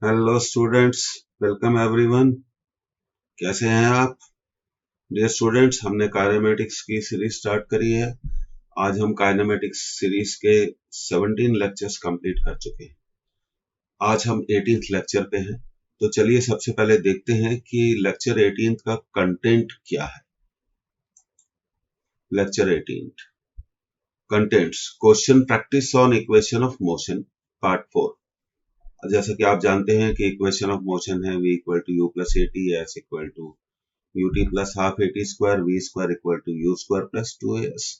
Hello students, welcome everyone. कैसे हैं आप? डियर स्टूडेंट्स, हमने काइनेमेटिक्स की सीरीज स्टार्ट करी है। आज हम काइनेमेटिक्स सीरीज के 17 लेक्चर्स कंप्लीट कर चुके हैं। आज हम 18th लेक्चर पे हैं। तो चलिए सबसे पहले देखते हैं कि लेक्चर 18 का कंटेंट क्या है। Lecture 18 contents: question practice on equation of motion, part 4। जैसा कि आप जानते हैं कि इक्वेशन ऑफ मोशन है v equal to u plus a t, s equal to ut plus half a t square, v square equal to u square plus 2as।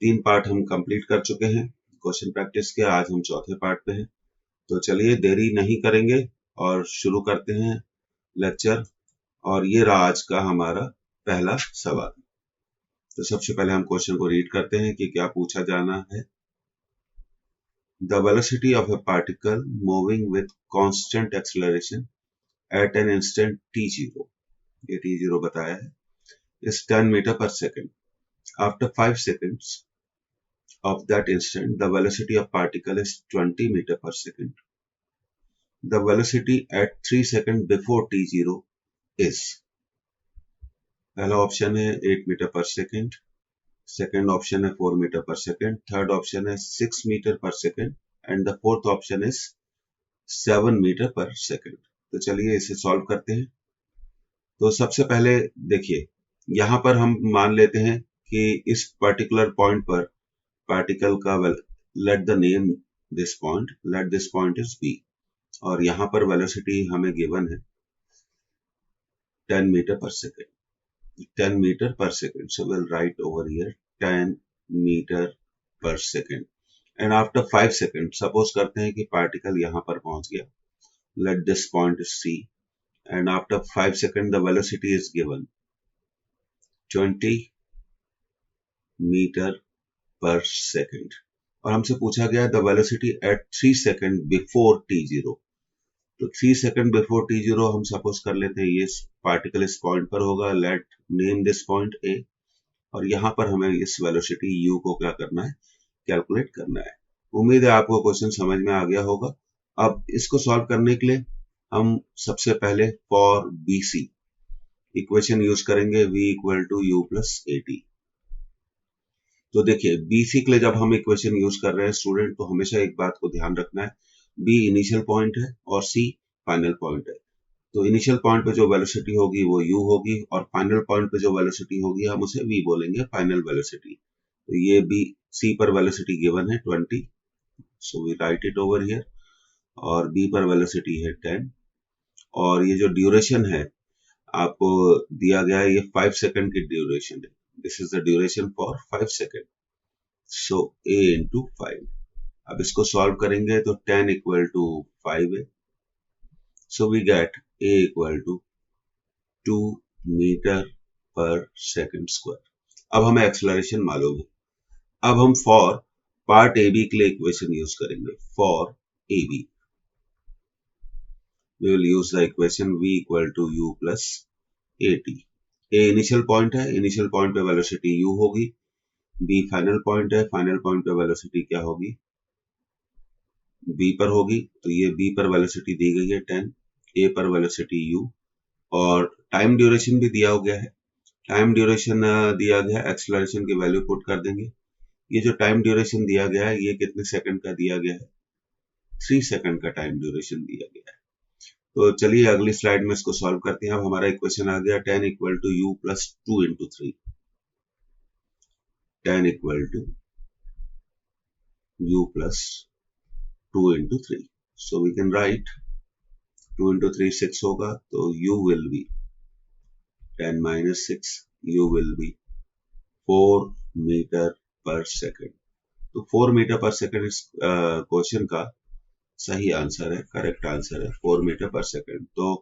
3 part हम complete कर चुके हैं क्वेश्चन प्रैक्टिस के। आज हम चौथे part पे हैं। तो चलिए देरी नहीं करेंगे और शुरू करते हैं लेक्चर। और ये रहा आज का हमारा पहला सवाल। तो सबसे पहले हम क्वेश्चन को रीड करते हैं कि क्या पूछा जाना है। The velocity of a particle moving with constant acceleration at an instant t0, ये t0 बताया है, is 10 meter per second. After 5 seconds of that instant, the velocity of particle is 20 meter per second. The velocity at 3 seconds before t0 is, पहला option है 8 metre पर second, second option है 4 metre पर second, third option है 6 metre पर second and the fourth option is 7 metre पर second. तो चलिए इसे सॉल्व करते हैं। तो सबसे पहले देखिए, यहाँ पर हम मान लेते हैं कि इस पर्टिकुलर पॉइंट पर पार्टिकल का let the name this point, let this point is B, और यहाँ पर वेलोसिटी हमें गिवन है 10 मीटर पर सेकेंड, 10 मीटर पर second. So will write over here 10 metre पर second and after 5 second suppose करते हैं कि पार्टिकल यहाँ पर पहुंच गया, let this point is C and after 5 seconds the velocity is given 20 meter per second। और हमसे पूछा गया the velocity at 3 seconds before t0। तो 3 seconds before t0 हम सपोज कर लेते हैं ये पार्टिकल इस पॉइंट पर होगा, let name this point a, और यहाँ पर हमें इस वेलोसिटी u को क्या करना है, कैलकुलेट करना है। उम्मीद है आपको क्वेश्चन समझ में आ गया होगा। अब इसको सॉल्व करने के लिए हम सबसे पहले फॉर BC इक्वेशन यूज करेंगे v equal to u plus a t. तो देखिए BC के लिए जब हम इक्वेशन यूज कर रहे हैं स्टूडेंट, तो हमेशा एक बात को ध्यान रखना है, B इनिशियल पॉइंट है और C फाइनल पॉइंट है। तो इनिशियल पॉइंट पे जो वेलोसिटी होगी वो u होगी और फाइनल पॉइंट पे जो वेलोसिटी होगी हम उसे v बोलेंगे, फाइनल वेलोसिटी। तो ये C पर वेलोसिटी गिवन है 20, so we write it over here, और B पर वेलोसिटी है 10, और ये जो ड्यूरेशन है आपको दिया गया है, ये 5 सेकंड की ड्यूरेशन है। This is the duration for 5 second, so a into 5। अब इसको सॉल्व करेंगे तो 10 इक्वल टू 5 है, so we get a equal to 2 metre पर सेकंड स्क्वायर। अब हमें एक्सेलरेशन मालूम है। अब हम फॉर पार्ट ए बी के लिए इक्वेशन यूज करेंगे। For A B we will use the equation v equal to u plus at। a initial point है, इनिशियल पॉइंट पे वेलोसिटी u होगी, b फाइनल पॉइंट है, फाइनल पॉइंट पे velocity क्या होगी, b पर होगी। तो ये b पर वेलोसिटी दी गई है 10, a पर वेलोसिटी u, और टाइम ड्यूरेशन भी दिया हो गया है। टाइम ड्यूरेशन दिया गया है, एक्सेलरेशन की वैल्यू पुट कर देंगे। ये जो टाइम ड्यूरेशन दिया गया है ये कितने सेकंड का दिया गया है, 3 सेकंड का टाइम ड्यूरेशन दिया गया है। तो चलिए अगली स्लाइड में इसको सॉल्व करते हैं। अब हमारा इक्वेशन आ गया 10 equal to u plus 2 into 3, 10 equal to u plus 2 into 3। So we can write 2 into 3 6 होगा, तो u will be 10 minus 6, u will be 4 metre पर सेकेंड। तो 4 मीटर पर सेकेंड इस क्वेश्चन का सही आंसर है, करेक्ट आंसर है 4 मीटर पर सेकेंड। तो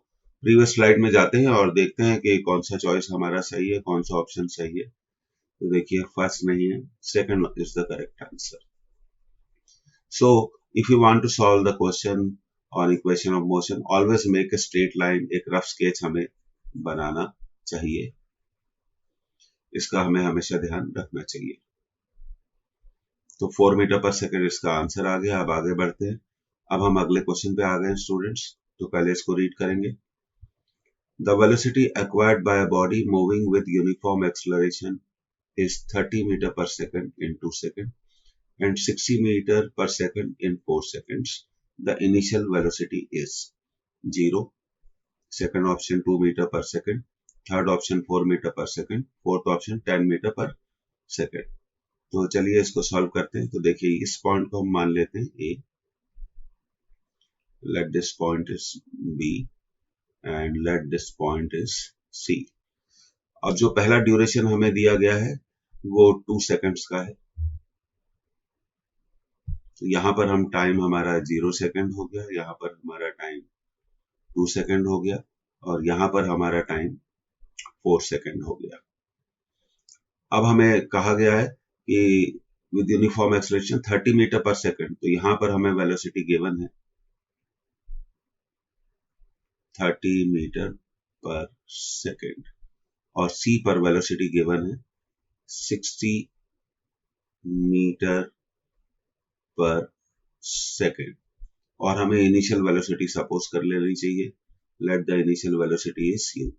प्रीवियस स्लाइड में जाते हैं और देखते हैं कि कौन सा चॉइस हमारा सही है, कौन सा ऑप्शन सही है। तो देखिए फर्स्ट नहीं है, second is the correct answer. So if you want to solve the question on equation of motion, always make a straight line, एक रफ स्केच हमें बनाना चाहिए, इसका हमें हमेशा ध्यान रखना चाहिए। तो 4 मीटर पर सेकेंड इसका आंसर आ गया। अब आगे बढ़ते हैं। अब हम अगले क्वेश्चन पे आ गए स्टूडेंट्स। तो पहले इसको रीड करेंगे। The velocity acquired by a body moving with uniform acceleration is 30 meter per second in 2 seconds and 60 meter per second in 4 seconds. The initial velocity is 0. Second option 2 meter per second. Third option 4 meter per second. Fourth option 10 meter per second. तो चलिए इसको solve करते हैं। तो देखिए इस point को हम मान लेते हैं A. Let this point is B and let this point is C. अब जो पहला ड्यूरेशन हमें दिया गया है वो 2 सेकंड्स का है। तो यहां पर हम टाइम हमारा 0 सेकंड हो गया, यहां पर हमारा टाइम 2 सेकंड हो गया और यहां पर हमारा टाइम 4 सेकंड हो गया। अब हमें कहा गया है कि विद यूनिफॉर्म एक्सेलरेशन 30 मीटर पर सेकंड, तो यहां पर हमें वेलोसिटी गिवन है 30 मीटर पर सेकंड और C पर वेलोसिटी गिवन है 60 मीटर पर सेकंड और हमें इनिशियल वेलोसिटी सपोज कर लेनी चाहिए। Let the initial velocity is u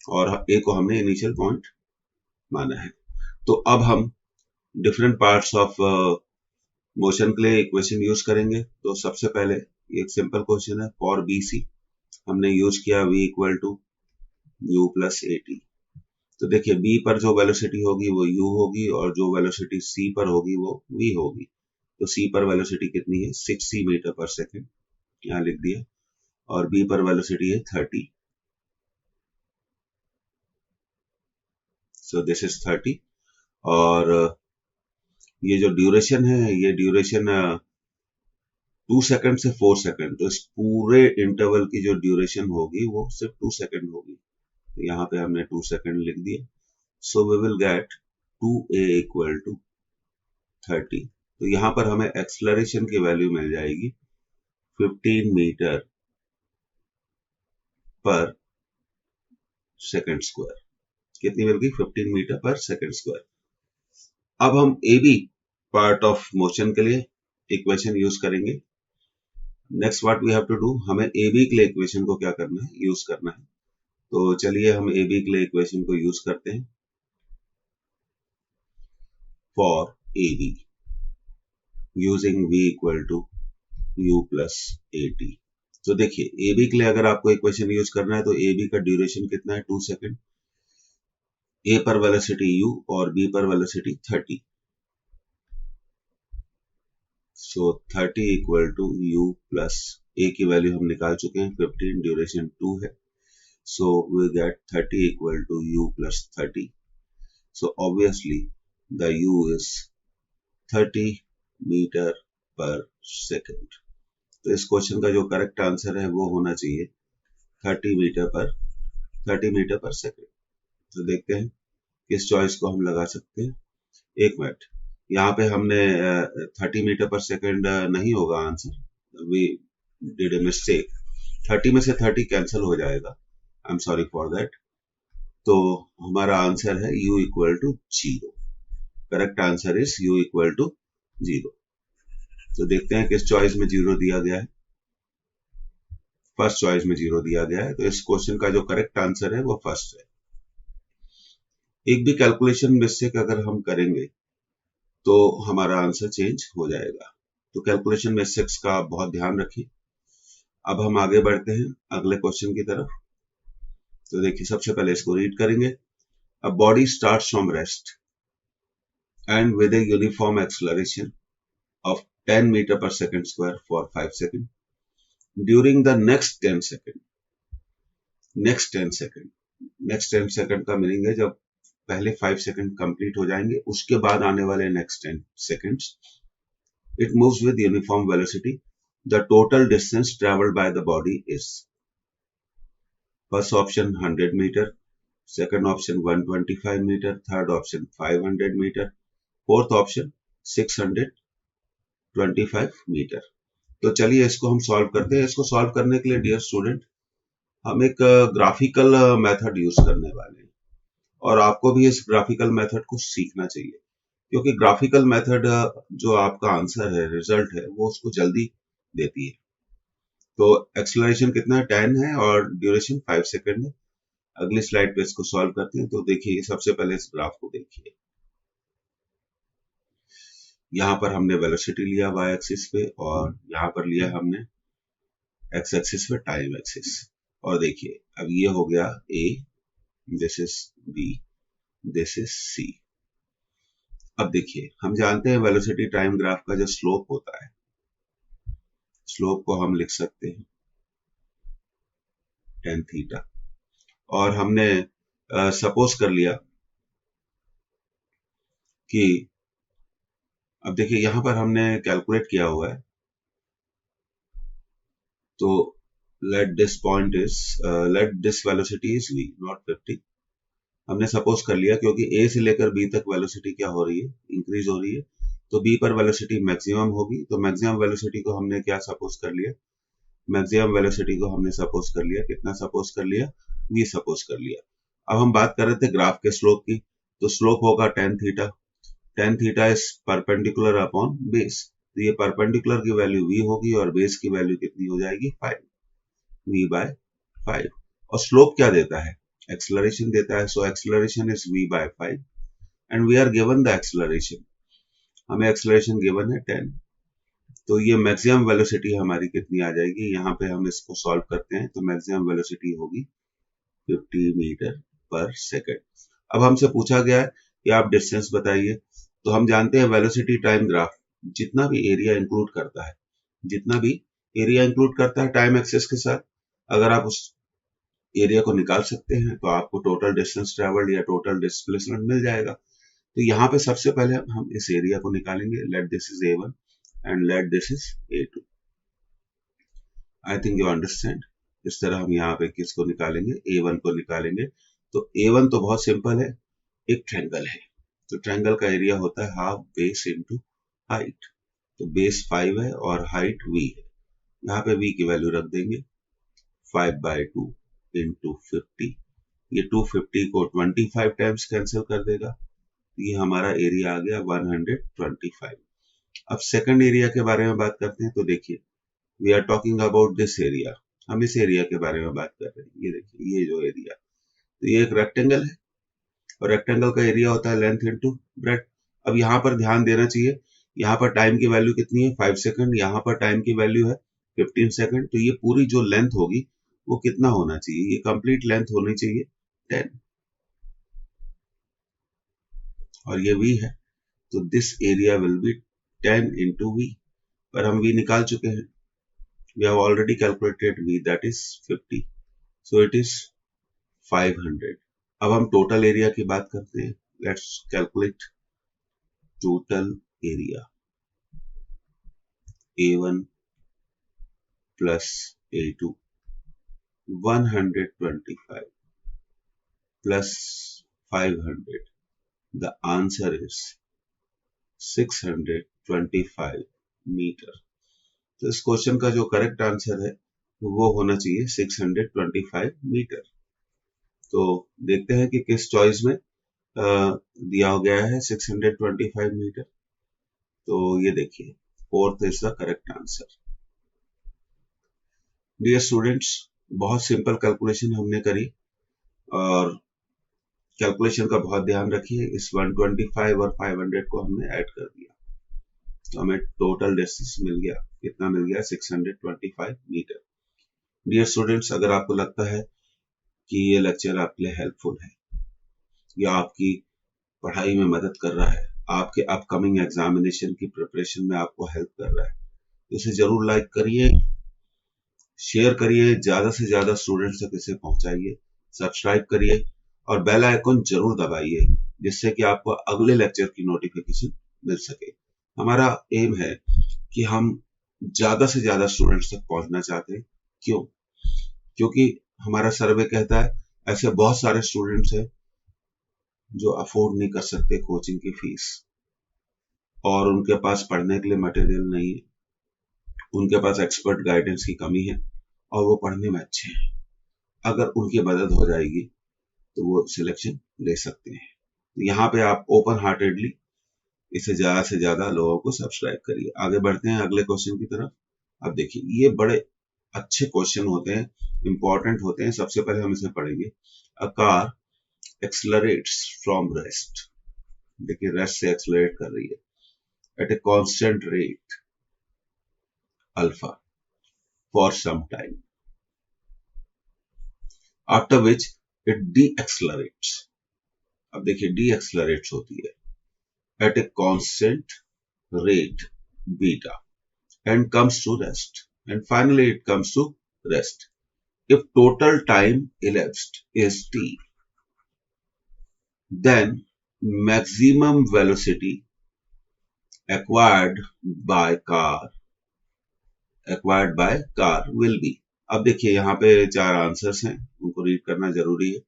और A को हमने इनिशियल पॉइंट माना है। तो अब हम डिफरेंट पार्ट्स ऑफ मोशन के लिए इक्वेशन यूज करेंगे। तो सबसे पहले एक सिंपल क्वेश्चन है, फॉर BC हमने यूज किया v equal to u plus AT। तो देखिए B पर जो वेलोसिटी होगी वो u होगी और जो वेलोसिटी C पर होगी वो v होगी। तो C पर वेलोसिटी कितनी है 60 मीटर पर सेकंड, यहाँ लिख दिया, और B पर वेलोसिटी है 30। सो दिस इज 30 और ये जो ड्यूरेशन है ये ड्यूरेशन 2 सेकंड से 4 सेकंड, तो इस पूरे इंटरवल की जो ड्यूरेशन होगी वो सिर्फ 2 सेकंड होगी। तो यहाँ पे हमने 2 सेकंड लिख दिए। So we will get 2a equal to 30। तो यहाँ पर हमें एक्सेलरेशन की वैल्यू मिल जाएगी 15 मीटर पर सेकंड स्क्वायर। कितनी मिल गई 15 मीटर पर सेकंड स्क्वायर। अब हम AB पार्ट ऑफ मोशन के लिए इक्वेशन यूज करेंगे। Next what we have to do, हमें AB के लिए इक्वेशन को क्या करना है, यूज करना है। तो चलिए हम AB के लिए इक्वेशन को यूज करते हैं। For AB using V equal to U plus AT। तो देखिए AB के लिए अगर आपको इक्वेशन यूज करना है तो AB का ड्यूरेशन कितना है 2 सेकंड, A पर वेलोसिटी U और B पर velocity 30। So 30 equal to U plus A की वैल्यू हम निकाल चुके हैं 15, ड्यूरेशन 2 है। So we get 30 equal to U plus 30. So obviously the U is 30 meter per second. तो इस क्वेश्चन का जो करेक्ट आंसर है वो होना चाहिए 30 मीटर पर सेकंड। तो देखते हैं किस चॉइस को हम लगा सकते हैं। एक मिनट, यहाँ पे हमने 30 मीटर पर सेकंड नहीं होगा answer, we did a mistake. 30 में से 30 कैंसिल हो जाएगा, I am sorry for that. तो हमारा आंसर है u equal to 0। Correct answer is u equal to 0। तो देखते हैं किस चॉइस में 0 दिया गया है। फर्स्ट चॉइस में 0 दिया गया है, तो इस क्वेश्चन का जो करेक्ट आंसर है वो फर्स्ट है। एक भी कैलकुलेशन मिस्टेक अगर हम करेंगे तो हमारा आंसर चेंज हो जाएगा। तो कैलकुलेशन मिस्टेक्स का बहुत ध्यान रखिए। अब हम आगे बढ़ते हैं अगले क्वेश्चन की तरफ। तो देखिए सबसे पहले इसको रीड करेंगे। A body starts from rest and with a uniform acceleration of 10 meter per second square for 5 seconds. During the next 10 second का मीनिंग है जब पहले 5 सेकंड कंप्लीट हो जाएंगे उसके बाद आने वाले next 10 seconds, it moves with uniform velocity. The total distance traveled by the body is first option 100 meter, second option 125 meter, third option 500 meter, fourth option 625 metre. तो चलिए इसको हम सॉल्व करते हैं। इसको सॉल्व करने के लिए डियर स्टूडेंट हम एक ग्राफिकल मेथड यूज करने वाले हैं और आपको भी इस ग्राफिकल मेथड को सीखना चाहिए, क्योंकि ग्राफिकल मेथड जो आपका आंसर है, रिजल्ट है, वो उसको जल्दी देती है। तो एक्सेलरेशन कितना 10 है और ड्यूरेशन 5 सेकंड है। अगली स्लाइड पे इसको सॉल्व करते हैं। तो देखिए सबसे पहले इस ग्राफ को देखिए, यहाँ पर हमने वेलोसिटी लिया y एक्सिस पे और यहाँ पर लिया हमने x एक्सिस पे टाइम एक्सिस। और देखिए अब ये हो गया a, this is b, this is c। अब देखिए हम जानते हैं वेलोसिटी टाइम ग्राफ का जो स्लोप होता है, स्लोप को हम लिख सकते हैं tan थीटा। और हमने सपोज कर लिया कि अब देखिए यहां पर हमने कैलकुलेट किया हुआ है, तो late this point is let this velocity is v not 50। हमने सपोज कर लिया क्योंकि a से लेकर b तक वेलोसिटी क्या हो रही है, इंक्रीज हो रही है, तो b पर वेलोसिटी मैक्सिमम होगी। तो मैक्सिमम वेलोसिटी को हमने क्या सपोज कर लिया, मैक्सिमम वेलोसिटी को हमने सपोज कर लिया, कितना सपोज कर लिया, v सपोज कर लिया। अब हम बात कर रहे थे ग्राफ के स्लोप की, तो स्लोप होगा tan theta. tan theta is perpendicular upon base, तो ये परपेंडिकुलर की वैल्यू v होगी और बेस की वैल्यू कितनी हो जाएगी 5, v बाय 5। और स्लोप क्या देता है, एक्सेलरेशन देता है। So acceleration is v by 5 and we are given the acceleration, हमें एक्सेलरेशन गिवन है 10। तो ये मैक्सिमम वेलोसिटी हमारी कितनी आ जाएगी, यहाँ पे हम इसको सॉल्व करते हैं तो मैक्सिमम वेलोसिटी होगी 50 मीटर पर सेकंड। अब हमसे पूछा गया है कि आप डिस्टेंस बताइए, तो हम जानते हैं वेलोसिटी टाइम ग्राफ जितना भी एरिया इंक्लूड करता है, जितना भी एरिया इंक्लूड करता है टाइम एक्सिस के साथ, अगर आप उस एरिया को निकाल सकते हैं तो आपको टोटल डिस्टेंस ट्रेवल्ड या टोटल डिस्प्लेसमेंट मिल जाएगा। तो यहाँ पे सबसे पहले हम इस एरिया को निकालेंगे, let this is A1 and let this is A2। I think you understand. इस तरह हम यहाँ पे किसको निकालेंगे, A1 को निकालेंगे। तो A1 तो बहुत सिंपल है, एक ट्रायंगल है, तो ट्रायंगल का एरिया होता है हाफ बेस इनटू हाइट। तो बेस 5 है और हाइट v है, यहाँ पे v की वैल्यू रख देंगे 5/2 इंटू 50। ये 250 को 25 टाइम्स कैंसिल कर देगा, ये हमारा एरिया आ गया 125। अब सेकंड एरिया के बारे में बात करते हैं। तो देखिए we are talking about this area, हम इस एरिया के बारे में बात कर रहे हैं। ये देखिए ये जो एरिया, तो ये एक रेक्टेंगल है और रेक्टेंगल का एरिया होता है लेंथ इनटू ब्रेड्थ। अब यहाँ पर ध्यान देना चाहिए, यहाँ पर टाइम की वैल्यू कितनी है 5 सेकंड, यहाँ पर टाइम की वैल्यू है 15 सेकंड। तो ये पूरी जो लेंथ होगी वो कितना होना चाहिए, ये कंप्लीट लेंथ होनी चाहिए 10 और ये v है, तो this area will be 10 into v। पर हम v निकाल चुके हैं, we have already calculated v, that is 50, so it is 500। अब हम टोटल एरिया की बात करते हैं, let's calculate total area. A1 plus A2 125 plus 500, the answer is 625 metre. तो इस क्वेश्चन का जो करेक्ट आंसर है वो होना चाहिए 625 मीटर। तो देखते हैं कि किस चॉइस में दिया गया है 625 मीटर। तो ये देखिए fourth is the correct answer. Dear students, बहुत सिंपल कैलकुलेशन हमने करी और कैलकुलेशन का बहुत ध्यान रखिए। इस 125 और 500 को हमने ऐड कर दिया तो हमें टोटल डिस्टेंस मिल गया, कितना मिल गया 625 मीटर। डियर स्टूडेंट्स, अगर आपको लगता है कि ये लेक्चर आपके लिए हेल्पफुल है या आपकी पढ़ाई में मदद कर रहा है, आपके अपकमिंग एग्जामिनेशन की प्रिपरेशन में आपको हेल्प कर रहा है, तो इसे जरूर लाइक करिए, शेयर करिए, ज्यादा से ज्यादा स्टूडेंट्स तक इसे पहुंचाइए, सब्सक्राइब करिए और बेल आइकन जरूर दबाइए जिससे कि आपको अगले लेक्चर की नोटिफिकेशन मिल सके। हमारा एम है कि हम ज्यादा से ज्यादा स्टूडेंट्स तक पहुंचना चाहते हैं। क्यों? क्योंकि हमारा सर्वे कहता है ऐसे बहुत सारे स्टूडेंट्स हैं जो अफोर्ड नहीं कर सकते कोचिंग की फीस और उनके पास पढ़ने के लिए मटेरियल नहीं है, उनके पास एक्सपर्ट गाइडेंस की कमी है और वो पढ़ने में अच्छे हैं। अगर उनकी मदद हो जाएगी तो वो सिलेक्शन ले सकते हैं। तो यहाँ पे आप ओपन हार्टेडली इसे ज्यादा से ज्यादा लोगों को सब्सक्राइब करिए। आगे बढ़ते हैं अगले क्वेश्चन की तरफ। अब देखिए ये बड़े अच्छे क्वेश्चन होते हैं, इंपॉर्टेंट होते हैं। सबसे पहले हम इसे पढ़ेंगे। A car accelerates from rest, देखिए रेस्ट से एक्सलरेट कर रही है at a constant rate alpha for some time, after which it decelerates. अब देखिए डी एक्सलरेट्स होती है at a constant rate beta and comes to rest, and finally it comes to rest if total time elapsed is t, then maximum velocity acquired by car will be। अब देखिए यहाँ पे 4 answers हैं, उनको read करना जरूरी है।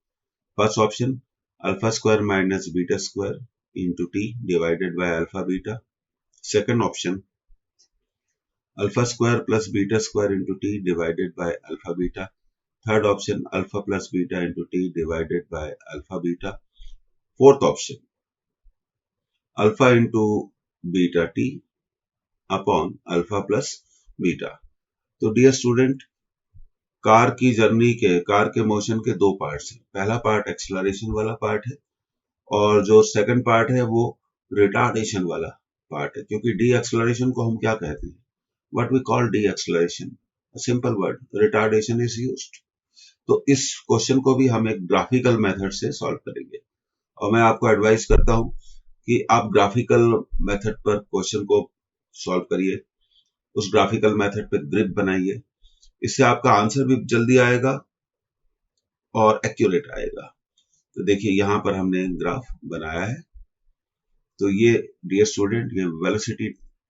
First option alpha square minus beta square into T divided by alpha beta. Second option alpha square plus beta square into T divided by alpha beta. Third option alpha plus beta into T divided by alpha beta. Fourth option alpha into beta T upon alpha plus beta. तो dear student, car के motion के दो parts हैं। पहला part acceleration वाला part है और जो सेकंड पार्ट है वो रिटार्डेशन वाला पार्ट है। क्योंकि डी एक्सलरेशन को हम क्या कहते हैं, what we call deceleration, simple word, retardation is used. तो इस क्वेश्चन को भी हम एक ग्राफिकल मेथड से सॉल्व करेंगे और मैं आपको एडवाइस करता हूं कि आप ग्राफिकल मेथड पर क्वेश्चन को सॉल्व करिए, उस ग्राफिकल मेथड पे ग्रिप बनाइए, इससे आपका आंसर भी जल्दी आएगा और एक्यूरेट आएगा। तो देखिए यहां पर हमने ग्राफ बनाया है। तो ये डियर स्टूडेंट, ये वेलोसिटी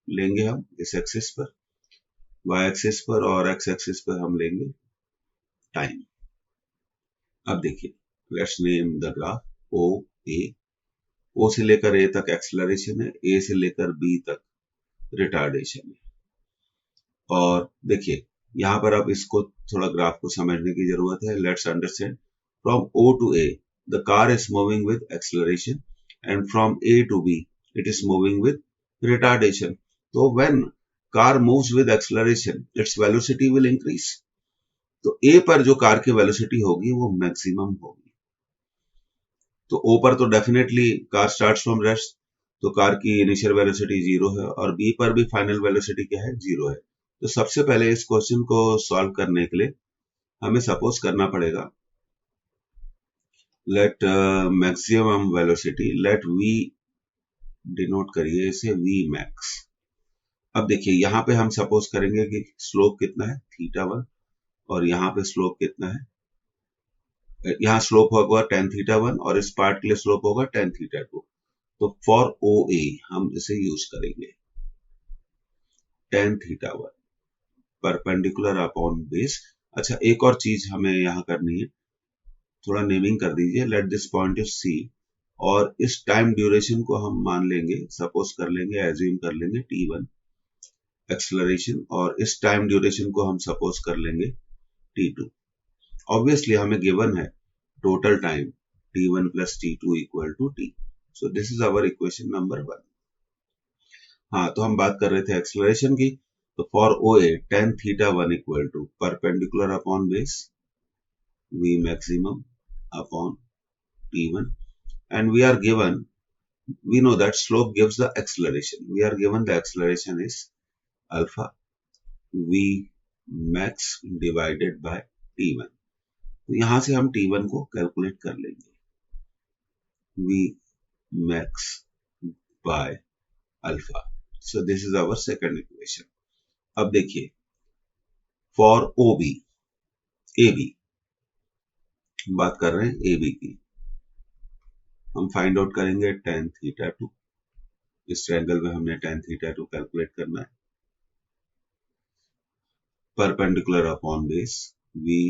लेंगे हम इस एक्सिस पर, वाई एक्सिस पर, और एक्स एक्सिस पर हम लेंगे टाइम। अब देखिए लेट्स नेम द ग्राफ ओ ए। ओ से लेकर ए तक एक्सलरेशन है, ए से लेकर बी तक रिटार्डेशन है। और देखिए यहां पर अब इसको थोड़ा ग्राफ को समझने की जरूरत है। Let's understand, from O to A the car is moving with acceleration and from A to B it is moving with retardation. तो when car moves with acceleration its velocity will increase. तो A पर जो car की velocity होगी वो maximum होगी। तो ओ पर तो definitely car starts from rest, तो कार की इनिशियल वेलोसिटी 0 है, और बी पर भी फाइनल वेलोसिटी क्या है, 0 है। तो सबसे पहले इस क्वेश्चन को सॉल्व करने के लिए हमें सपोज करना पड़ेगा, let maximum velocity, let we denote करिए इसे वी मैक्स। अब देखिए यहां पे हम सपोज करेंगे कि स्लोप कितना है, θ1, और यहां पे स्लोप कितना है, यहाँ स्लोप होगा tan θ1 और इस पार्ट के लिए स्लोप होगा tan θ2। तो फॉर ओ ए हम इसे यूज करेंगे tan θ1 परपेंडिकुलर अपॉन बेस। अच्छा एक और चीज हमें यहाँ करनी है, थोड़ा नेमिंग कर दीजिए। Let this point is C, और इस टाइम ड्यूरेशन को हम मान लेंगे, सपोज कर लेंगे, एज्यूम कर लेंगे t1 एक्सलरेशन, और इस टाइम ड्यूरेशन को हम सपोज कर लेंगे t2। ऑब्वियसली हमें गिवन है total time t1 plus t2 equal to t। So this is our equation number 1। हाँ, तो हम बात कर रहे थे एक्सलरेशन की। तो for O A tan θ1 equal to perpendicular upon base v maximum upon t1, and we are given, we know that slope gives the acceleration, we are given the acceleration is alpha v max divided by t1। तो यहां से हम t1 को calculate कर लेंगे, v max by alpha। So this is our second equation। अब देखिए for OB, AB बात कर रहे हैं AB की, हम फाइंड आउट करेंगे tan θ2। इस ट्रायंगल में हमने tan θ2 कैलकुलेट करना है, perpendicular upon base v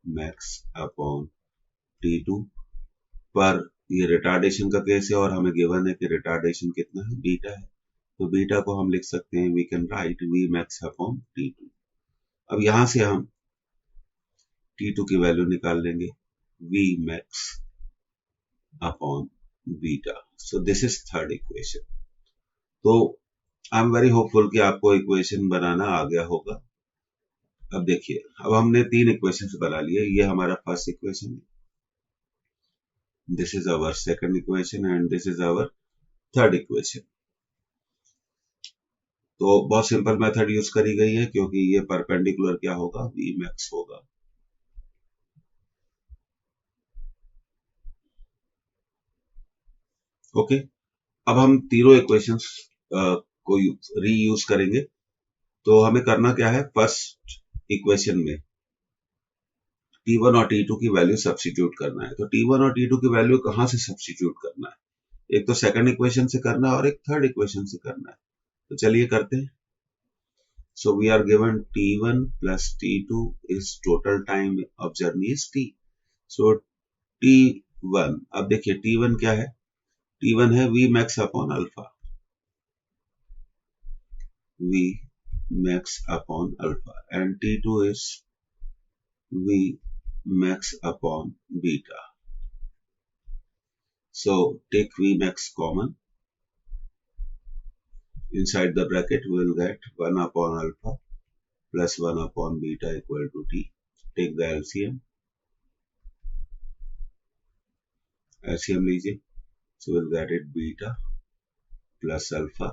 max upon t2 पर। ये रिटार्डेशन का केस है और हमें गिवन है कि रिटार्डेशन कितना है, बीटा है। तो बीटा को हम लिख सकते हैं, we can write v max upon t2। अब यहां से हम t2 की वैल्यू निकाल लेंगे, v max upon beta. So this is third equation. तो आई एम वेरी होपफुल कि आपको इक्वेशन बनाना आ गया होगा। अब देखिए, अब हमने 3 इक्वेशंस बना लिए। ये हमारा फर्स्ट इक्वेशन है, this is our second equation and this is our third equation. तो बहुत सिंपल मेथड यूज करी गई है, क्योंकि ये परपेंडिकुलर क्या होगा, v max होगा। ओके, अब हम तीनों इक्वेशंस को रीयूज करेंगे। तो हमें करना क्या है, फर्स्ट इक्वेशन में t1 और t2 की वैल्यू सब्स्टिट्यूट करना है। तो t1 और t2 की वैल्यू कहां से सब्स्टिट्यूट करना है, एक तो सेकंड इक्वेशन से करना है और एक थर्ड इक्वेशन से करना है। तो चलिए करते हैं। So we are given t1 plus t2 is total time of journey is t. So t1, अब देखिए t1 क्या है, t1 है v max upon alpha, v max upon alpha, and t2 is v max upon beta. So take v max common, inside the bracket we will get 1 upon alpha plus 1 upon beta equal to t. Take the LCM, LCM लीजिए, so we'll get it beta plus alpha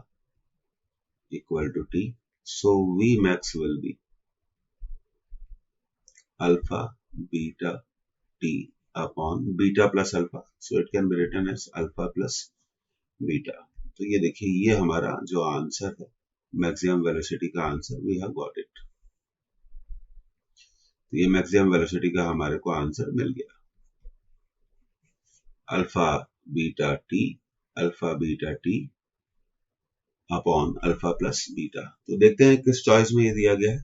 equal to t. So v max will be alpha beta t upon beta plus alpha. So it can be written as alpha plus beta. तो ये देखिए, ये हमारा जो answer है maximum velocity का answer, we have got it. तो ये मैक्सिमम वेलोसिटी का हमारे को आंसर मिल गया, alpha beta T upon alpha plus beta. तो देखते हैं किस चॉइस में ये दिया गया है।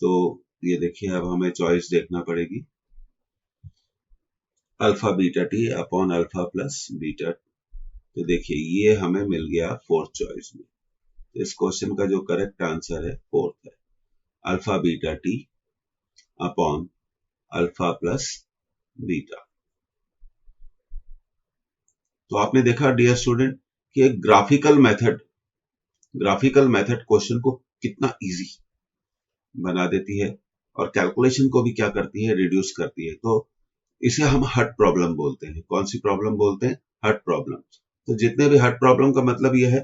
तो ये देखिए, अब हमें चॉइस देखना पड़ेगी, alpha beta T upon alpha plus beta. तो देखिए, ये हमें मिल गया फोर्थ चॉइस में। तो इस क्वेश्चन का जो करेक्ट आंसर है फोर्थ है, alpha beta T upon alpha plus beta. तो आपने देखा डियर स्टूडेंट कि एक ग्राफिकल मेथड क्वेश्चन को कितना इजी बना देती है, और कैलकुलेशन को भी क्या करती है, रिड्यूस करती है। तो इसे हम हट प्रॉब्लम बोलते हैं। कौन सी प्रॉब्लम बोलते हैं, हट प्रॉब्लम। तो जितने भी हट प्रॉब्लम का मतलब यह है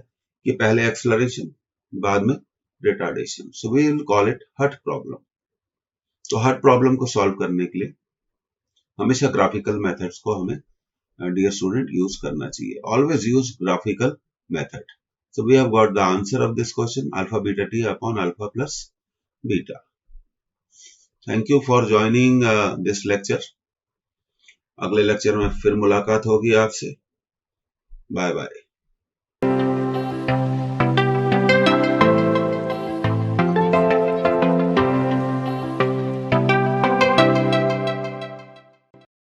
कि पहले एक्सलरेशन बाद में retardation, so we will call it hut problem. तो हट प्रॉब्लम को सॉल्व करने के लिए हमेशा ग्राफिकल मेथड्स को हमें डियर स्टूडेंट यूज करना चाहिए। Always use graphical method. So we have got the answer of this question, alpha beta t upon alpha plus beta. Thank you for joining this lecture. अगले lecture में फिर मुलाकात होगी आपसे। Bye bye.